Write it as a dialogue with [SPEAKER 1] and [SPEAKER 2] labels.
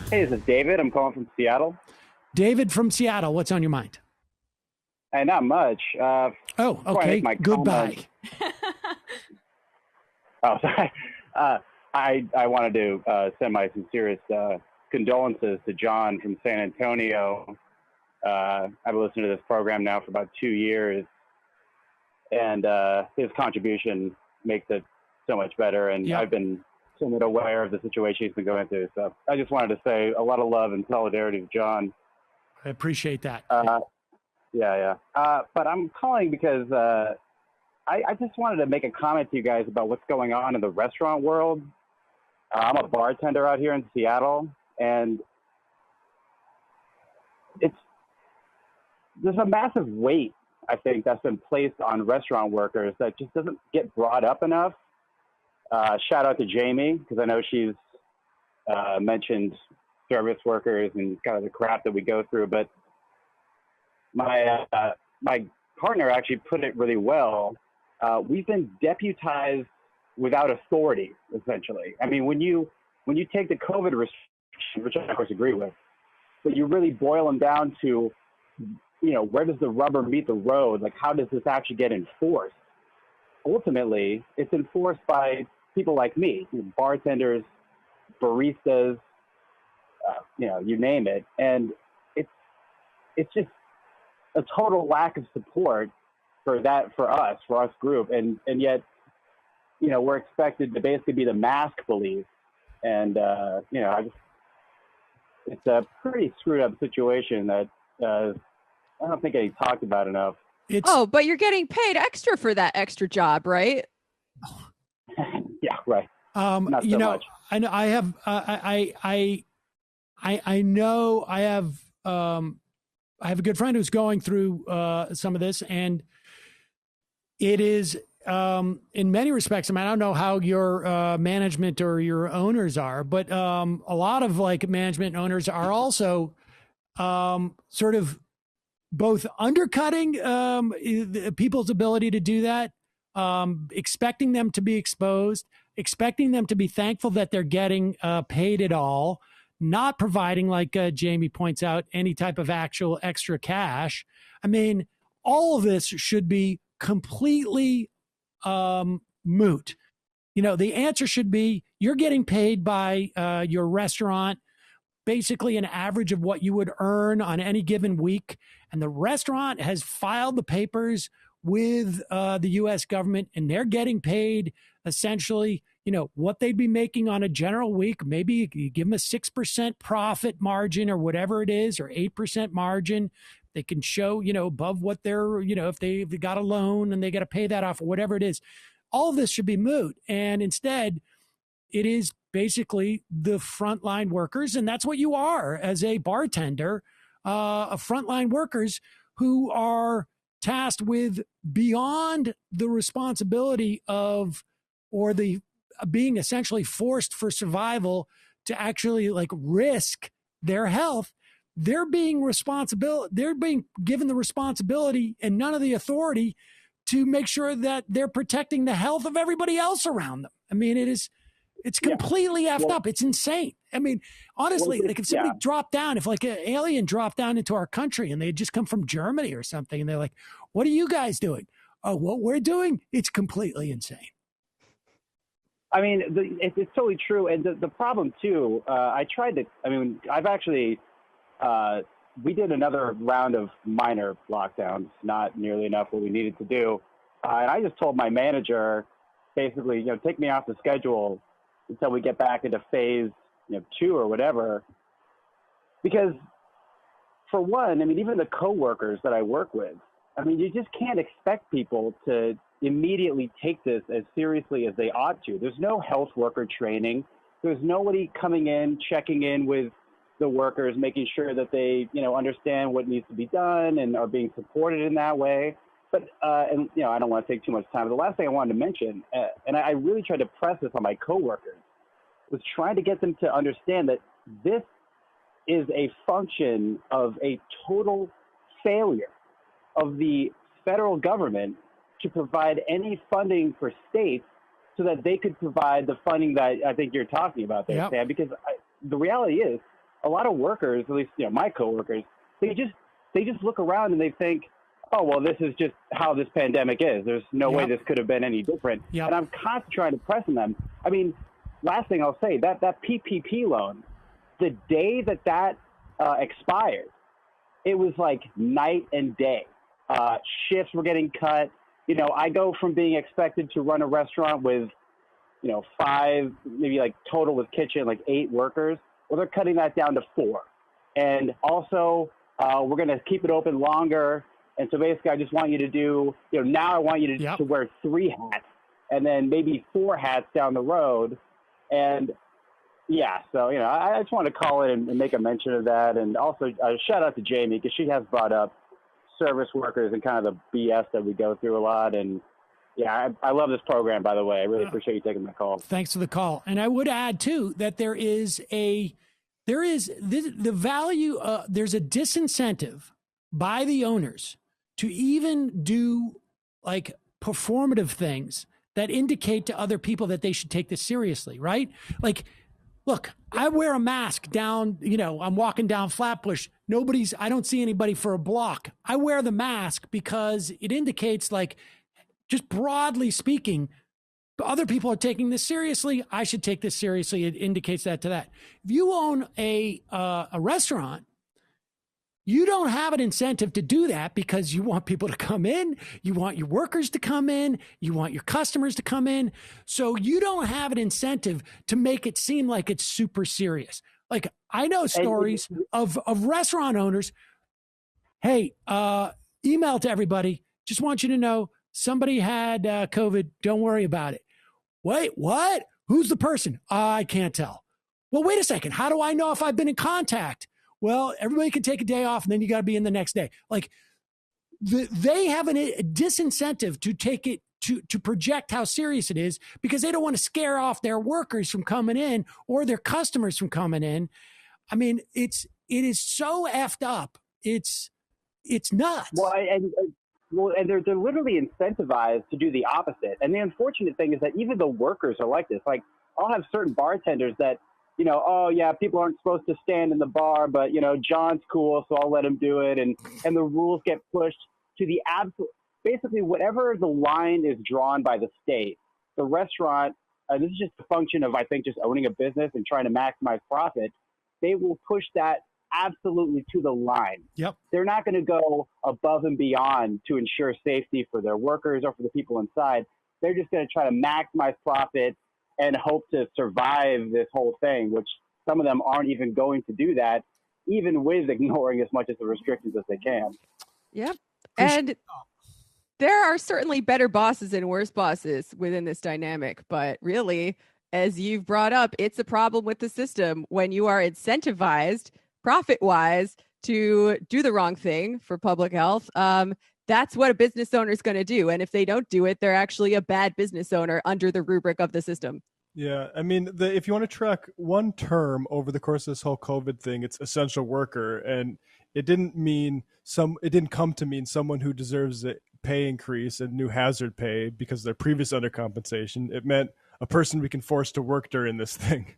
[SPEAKER 1] Hey, this is David. I'm calling from Seattle.
[SPEAKER 2] David from Seattle, what's on your mind?
[SPEAKER 1] Hey, not much.
[SPEAKER 2] Oh,
[SPEAKER 1] Before I make
[SPEAKER 2] okay.
[SPEAKER 1] my
[SPEAKER 2] Goodbye.
[SPEAKER 1] comment, oh, sorry. Uh, I wanted to send my sincerest condolences to John from San Antonio. I've listened to this program now for about 2 years, and his contribution makes it so much better. And
[SPEAKER 2] Yep.
[SPEAKER 1] I've been somewhat aware of the situation he's been going through. So I just wanted to say a lot of love and solidarity to John.
[SPEAKER 2] I appreciate that.
[SPEAKER 1] Yeah. But I'm calling because I just wanted to make a comment to you guys about what's going on in the restaurant world. I'm a bartender out here in Seattle, and it's there's a massive weight, I think, that's been placed on restaurant workers that just doesn't get brought up enough. Shout out to Jamie, because I know she's mentioned service workers and kind of the crap that we go through. But my partner actually put it really well. We've been deputized without authority, essentially. I mean, when you take the COVID restrictions, which I of course agree with, but you really boil them down to, where does the rubber meet the road? Like, how does this actually get enforced? Ultimately, it's enforced by people like me, bartenders, baristas, you name it. And it's just a total lack of support for us group. And yet, we're expected to basically be the mask police. And, it's a pretty screwed up situation that I don't think I talked about enough.
[SPEAKER 3] But you're getting paid extra for that extra job, right?
[SPEAKER 1] Yeah, right. Not so much.
[SPEAKER 2] I know I have, I know I have a good friend who's going through some of this, and it is in many respects. I mean, I don't know how your management or your owners are, but a lot of like management and owners are also sort of both undercutting people's ability to do that, expecting them to be exposed, expecting them to be thankful that they're getting paid at all, not providing, like Jamie points out, any type of actual extra cash. I mean, all of this should be completely moot. The answer should be you're getting paid by your restaurant basically an average of what you would earn on any given week. And the restaurant has filed the papers with the U.S. government, and they're getting paid essentially, what they'd be making on a general week. Maybe you give them a 6% profit margin or whatever it is, or 8% margin. They can show, above what they're, if they've got a loan and they got to pay that off or whatever it is. All of this should be moot. And instead, it is basically the frontline workers, and that's what you are as a bartender, frontline workers who are tasked with beyond the responsibility of, or the being essentially forced for survival to actually like risk their health. They're being given the responsibility and none of the authority to make sure that they're protecting the health of everybody else around them. I mean, it's completely effed up. It's insane. I mean, honestly, like if somebody dropped down, if like an alien dropped down into our country and they had just come from Germany or something, and they're like, what are you guys doing? Oh, what we're doing? It's completely insane.
[SPEAKER 1] I mean, it's totally true. And the problem too, I've actually, we did another round of minor lockdowns, not nearly enough what we needed to do. And I just told my manager, basically, take me off the schedule until we get back into phase 2 or whatever. Because for one, I mean, even the coworkers that I work with, I mean, you just can't expect people to immediately take this as seriously as they ought to. There's no health worker training. There's nobody coming in, checking in with the workers, making sure that they, understand what needs to be done and are being supported in that way. But, I don't want to take too much time. The last thing I wanted to mention, and I really tried to press this on my coworkers, was trying to get them to understand that this is a function of a total failure of the federal government to provide any funding for states so that they could provide the funding that I think you're talking about there, Sam, because the reality is a lot of workers, at least my coworkers, they just look around and they think, oh, well, this is just how this pandemic is. There's no way this could have been any different.
[SPEAKER 2] Yep.
[SPEAKER 1] And I'm constantly trying to press on them. I mean, last thing I'll say, that PPP loan, the day that expired, it was like night and day. Shifts were getting cut. I go from being expected to run a restaurant with, 5, maybe like total with kitchen, like 8 workers. Well, they're cutting that down to 4. And also, we're going to keep it open longer. And so basically, I just want you to do, now I want you to wear 3 hats and then maybe 4 hats down the road. And yeah, so, I just want to call it and make a mention of that. And also shout out to Jamie, because she has brought up service workers and kind of the BS that we go through a lot. And yeah, I love this program, by the way. I really appreciate you taking my call.
[SPEAKER 2] Thanks for the call. And I would add too, that there's a disincentive by the owners to even do like performative things that indicate to other people that they should take this seriously, right? Like, look, I wear a mask down, I'm walking down Flatbush. I don't see anybody for a block. I wear the mask because it indicates, like, just broadly speaking, other people are taking this seriously. I should take this seriously. It indicates that to that. If you own a restaurant, you don't have an incentive to do that because you want people to come in. You want your workers to come in. You want your customers to come in. So you don't have an incentive to make it seem like it's super serious. Like, I know stories of restaurant owners. Hey, email to everybody. Just want you to know somebody had COVID. Don't worry about it. Wait, what? Who's the person? I can't tell. Well, wait a second. How do I know if I've been in contact? Well, everybody can take a day off and then you got to be in the next day. Like, they have a disincentive to take it, to project how serious it is, because they don't want to scare off their workers from coming in or their customers from coming in. I mean, it is so effed up. It's nuts.
[SPEAKER 1] Well, and they're literally incentivized to do the opposite. And the unfortunate thing is that even the workers are like this. Like, I'll have certain bartenders that, oh yeah, people aren't supposed to stand in the bar, but John's cool, so I'll let him do it. And the rules get pushed to the absolute, basically whatever the line is drawn by the state, the restaurant, this is just a function of, I think, just owning a business and trying to maximize profit. They will push that absolutely to the line.
[SPEAKER 2] Yep.
[SPEAKER 1] They're not going to go above and beyond to ensure safety for their workers or for the people inside. They're just going to try to maximize profit and hope to survive this whole thing, which some of them aren't even going to do that, even with ignoring as much of the restrictions as they can.
[SPEAKER 3] Yep. And there are certainly better bosses and worse bosses within this dynamic, but really, as you've brought up, it's a problem with the system when you are incentivized profit-wise to do the wrong thing for public health. That's what a business owner is going to do. And if they don't do it, they're actually a bad business owner under the rubric of the system.
[SPEAKER 4] Yeah. I mean, if you want to track one term over the course of this whole COVID thing, it's essential worker. And it didn't come to mean someone who deserves a pay increase and new hazard pay because of their previous undercompensation. It meant a person we can force to work during this thing.